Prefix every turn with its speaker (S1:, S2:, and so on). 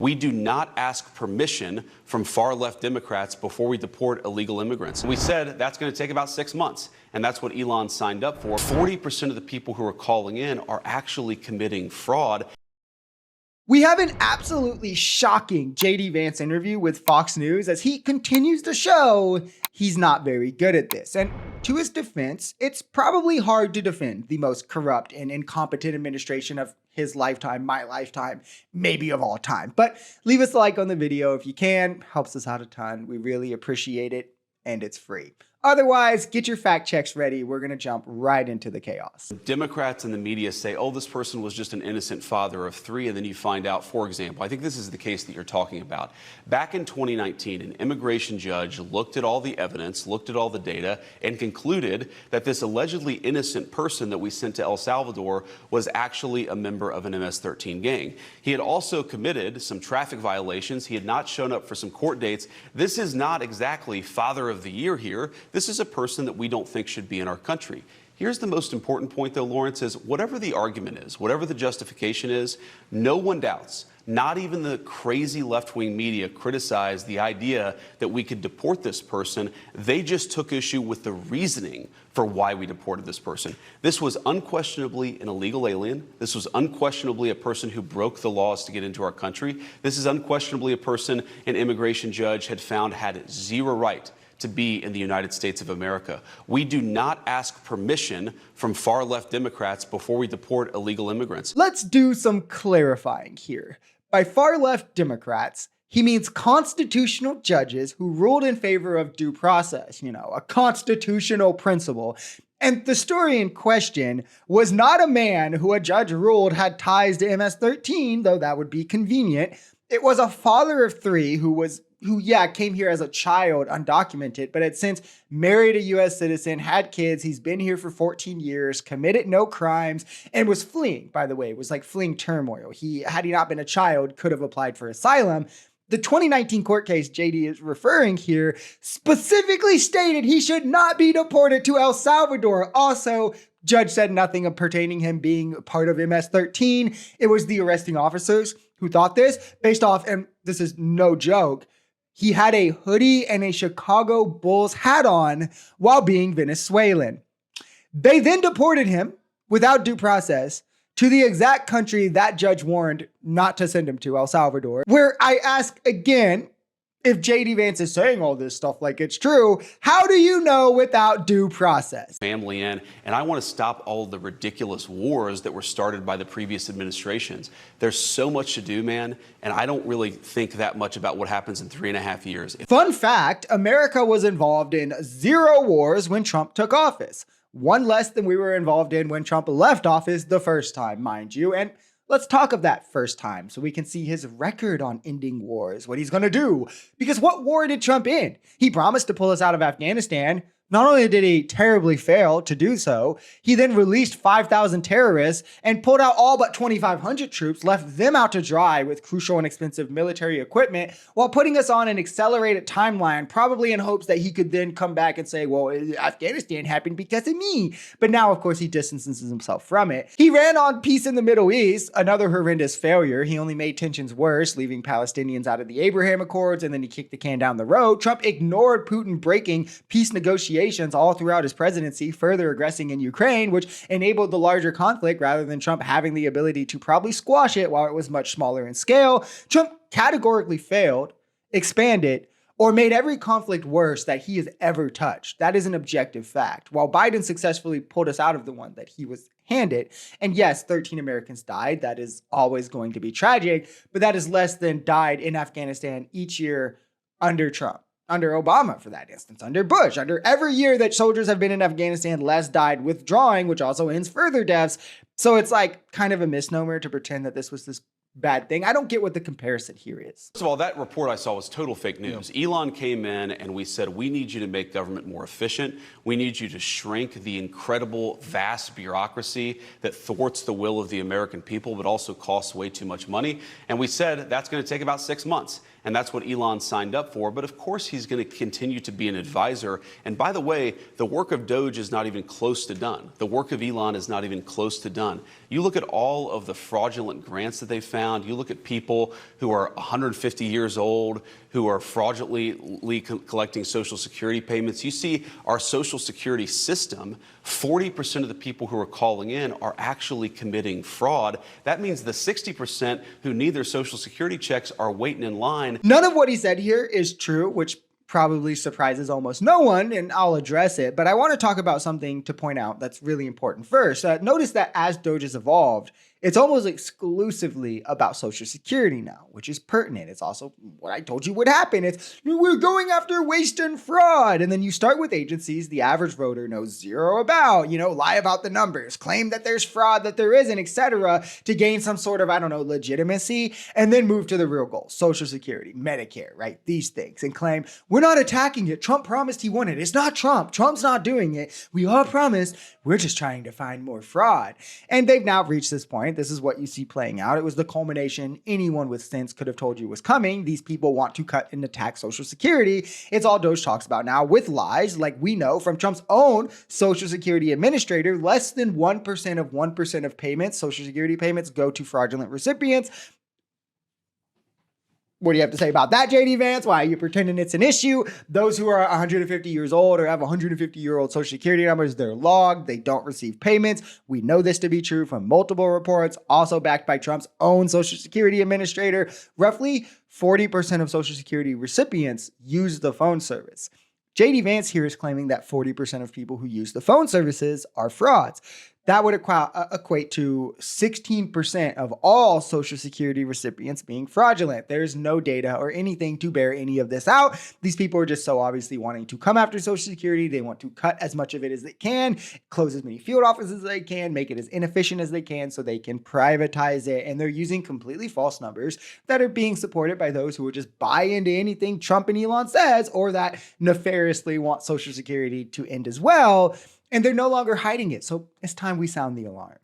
S1: We do not ask permission from far-left Democrats before we deport illegal immigrants. We said that's going to take about 6 months, and that's what Elon signed up for. 40% of the people who are calling in are actually committing fraud.
S2: We have an absolutely shocking JD Vance interview with Fox News as he continues to show he's not very good at this. And to his defense, it's probably hard to defend the most corrupt and incompetent administration of his lifetime, my lifetime, maybe of all time. But leave us a like on the video if you can. Helps us out a ton. We really appreciate it, and it's free. Otherwise, get your fact checks ready. We're going to jump right into the chaos.
S1: Democrats and the media say, oh, this person was just an innocent father of 3, and then you find out, for example, I think this is the case that you're talking about. Back in 2019, an immigration judge looked at all the evidence, looked at all the data, and concluded that this allegedly innocent person that we sent to El Salvador was actually a member of an MS-13 gang. He had also committed some traffic violations. He had not shown up for some court dates. This is not exactly Father of the Year here. This is a person that we don't think should be in our country. Here's the most important point, though, Lawrence, is whatever the argument is, whatever the justification is, no one doubts, not even the crazy left-wing media criticized the idea that we could deport this person. They just took issue with the reasoning for why we deported this person. This was unquestionably an illegal alien. This was unquestionably a person who broke the laws to get into our country. This is unquestionably a person an immigration judge had found had zero right to be in the United States of America. We do not ask permission from far-left Democrats before we deport illegal immigrants.
S2: Let's do some clarifying here. By far-left Democrats, he means constitutional judges who ruled in favor of due process, a constitutional principle. And the story in question was not a man who a judge ruled had ties to MS-13, though that would be convenient. It was a father of 3 who came here as a child, undocumented, but had since married a U.S. citizen, had kids. He's been here for 14 years, committed no crimes, and was fleeing, by the way. It was like fleeing turmoil. Had he not been a child, could have applied for asylum. The 2019 court case JD is referring here specifically stated he should not be deported to El Salvador. Also, judge said nothing pertaining him being part of MS-13. It was the arresting officers who thought this based off, and this is no joke, he had a hoodie and a Chicago Bulls hat on while being Venezuelan. They then deported him without due process to the exact country that judge warned not to send him to, El Salvador, where I ask again, if JD Vance is saying all this stuff like it's true, how do you know without due process?
S1: Family in, and I want to stop all of the ridiculous wars that were started by the previous administrations. There's so much to do, man, and I don't really think that much about what happens in 3.5 years.
S2: Fun fact, America was involved in 0 wars when Trump took office. 1 less than we were involved in when Trump left office the first time, mind you. And let's talk of that first time so we can see his record on ending wars, what he's going to do. Because what war did Trump end? He promised to pull us out of Afghanistan. Not only did he terribly fail to do so, he then released 5,000 terrorists and pulled out all but 2,500 troops, left them out to dry with crucial and expensive military equipment while putting us on an accelerated timeline, probably in hopes that he could then come back and say, well, Afghanistan happened because of me. But now, of course, he distances himself from it. He ran on peace in the Middle East, another horrendous failure. He only made tensions worse, leaving Palestinians out of the Abraham Accords, and then he kicked the can down the road. Trump ignored Putin breaking peace negotiations all throughout his presidency, further aggressing in Ukraine, which enabled the larger conflict rather than Trump having the ability to probably squash it while it was much smaller in scale. Trump categorically failed, expanded, or made every conflict worse that he has ever touched. That is an objective fact. While Biden successfully pulled us out of the one that he was handed, and yes, 13 Americans died. That is always going to be tragic, but that is less than died in Afghanistan each year under Trump. Under Obama, for that instance, under Bush, under every year that soldiers have been in Afghanistan, less died withdrawing, which also ends further deaths. So it's like kind of a misnomer to pretend that this was this bad thing. I don't get what the comparison here is.
S1: First of all, that report I saw was total fake news. Yeah. Elon came in and we said, we need you to make government more efficient. We need you to shrink the incredible, vast bureaucracy that thwarts the will of the American people, but also costs way too much money. And we said that's going to take about 6 months. And that's what Elon signed up for. But of course, he's going to continue to be an advisor. And by the way, the work of Doge is not even close to done. The work of Elon is not even close to done. You look at all of the fraudulent grants that they found. around, you look at people who are 150 years old, who are fraudulently collecting Social Security payments. You see our Social Security system, 40% of the people who are calling in are actually committing fraud. That means the 60% who need their Social Security checks are waiting in line.
S2: None of what he said here is true, which probably surprises almost no one, and I'll address it. But I want to talk about something to point out that's really important first. Notice that as Doge has evolved, it's almost exclusively about Social Security now, which is pertinent. It's also what I told you would happen. It's we're going after waste and fraud. And then you start with agencies the average voter knows zero about, lie about the numbers, claim that there's fraud, that there isn't, etc., to gain some sort of, legitimacy, and then move to the real goal, Social Security, Medicare, right? These things, and claim we're not attacking it. Trump promised he won it. It's not Trump. Trump's not doing it. We all promised. We're just trying to find more fraud. And they've now reached this point. This is what you see playing out. It was the culmination anyone with sense could have told you was coming. These people want to cut and attack Social Security. It's all Doge talks about now with lies, like we know from Trump's own Social Security administrator. Less than 1% of payments, Social Security payments, go to fraudulent recipients. What do you have to say about that, JD Vance? Why are you pretending it's an issue? Those who are 150 years old or have 150-year-old Social Security numbers, they're logged. They don't receive payments. We know this to be true from multiple reports, also backed by Trump's own Social Security administrator. Roughly 40% of Social Security recipients use the phone service. JD Vance here is claiming that 40% of people who use the phone services are frauds. That would equate to 16% of all Social Security recipients being fraudulent. There's no data or anything to bear any of this out. These people are just so obviously wanting to come after Social Security. They want to cut as much of it as they can, close as many field offices as they can, make it as inefficient as they can so they can privatize it. And they're using completely false numbers that are being supported by those who would just buy into anything Trump and Elon says, or that nefariously want Social Security to end as well. And they're no longer hiding it. So it's time we sound the alarm.